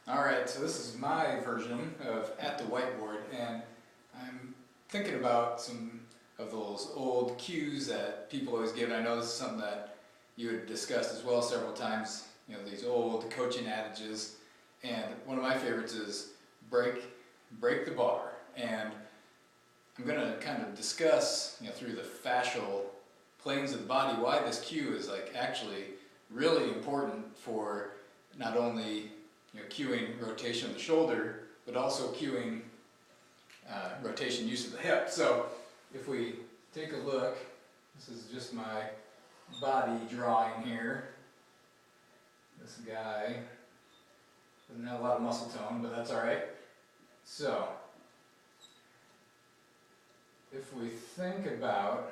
Alright, so this is my version of At the Whiteboard, and I'm thinking about some of those old cues that people always give, and I know this is something that you had discussed as well several times, these old coaching adages, and one of my favorites is break the bar, and I'm going to kind of discuss, through the fascial planes of the body, why this cue is actually really important for not only cueing rotation of the shoulder, but also cueing rotation use of the hip. So if we take a look, this is just my body drawing here. This guy doesn't have a lot of muscle tone, but that's alright. So if we think about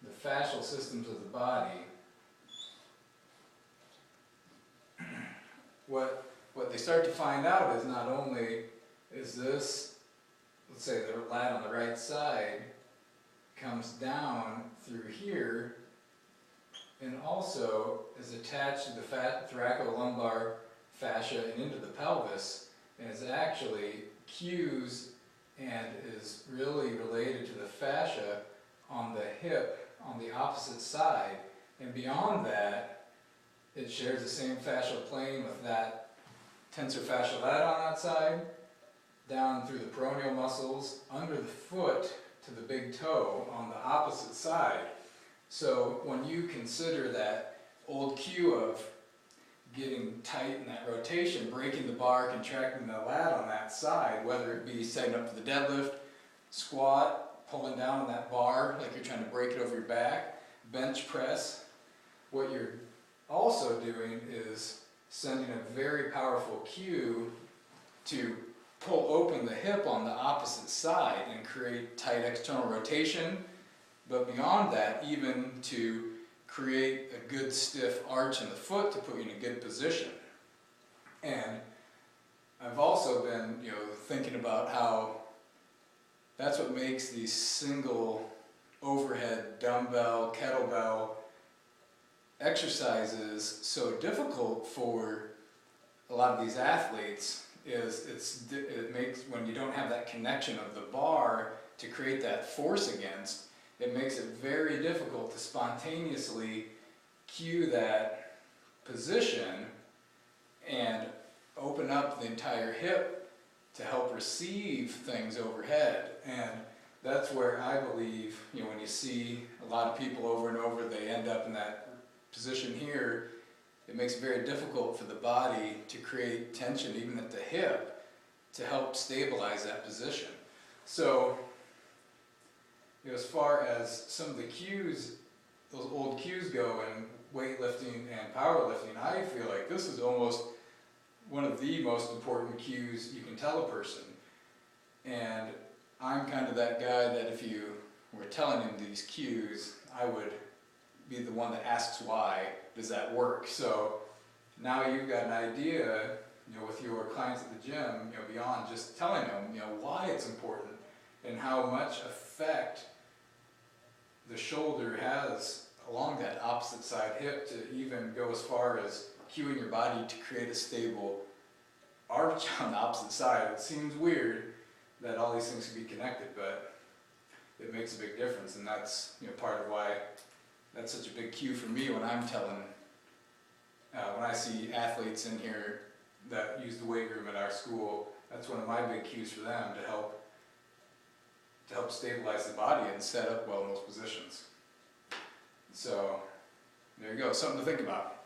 the fascial systems of the body, what they start to find out is not only is this, let's say the lat on the right side comes down through here and also is attached to the thoracolumbar fascia and into the pelvis, and is actually cues and is really related to the fascia on the hip on the opposite side, and beyond that it shares the same fascial plane with that tensor fascial lat on that side, down through the peroneal muscles, under the foot to the big toe on the opposite side. So when you consider that old cue of getting tight in that rotation, breaking the bar, contracting the lat on that side, whether it be setting up for the deadlift, squat, pulling down on that bar like you're trying to break it over your back, bench press, what you're also doing is sending a very powerful cue to pull open the hip on the opposite side and create tight external rotation, but beyond that, even to create a good stiff arch in the foot to put you in a good position. And I've also been thinking about how that's what makes these single overhead dumbbell, kettlebell exercises so difficult for a lot of these athletes. It makes, when you don't have that connection of the bar to create that force against, it makes it very difficult to spontaneously cue that position and open up the entire hip to help receive things overhead. And that's where I believe, when you see a lot of people over and over, they end up in that position here. It makes it very difficult for the body to create tension even at the hip to help stabilize that position. So as far as some of the cues, those old cues go in weightlifting and powerlifting, I feel like this is almost one of the most important cues you can tell a person. And I'm kind of that guy that if you were telling him these cues, I would be the one that asks why does that work. So now you've got an idea, with your clients at the gym, beyond just telling them, why it's important and how much effect the shoulder has along that opposite side hip, to even go as far as cueing your body to create a stable arch on the opposite side. It seems weird that all these things can be connected, but it makes a big difference, and that's part of why that's such a big cue for me when I'm telling, when I see athletes in here that use the weight room at our school. That's one of my big cues for them to help stabilize the body and set up well in those positions. So there you go, something to think about.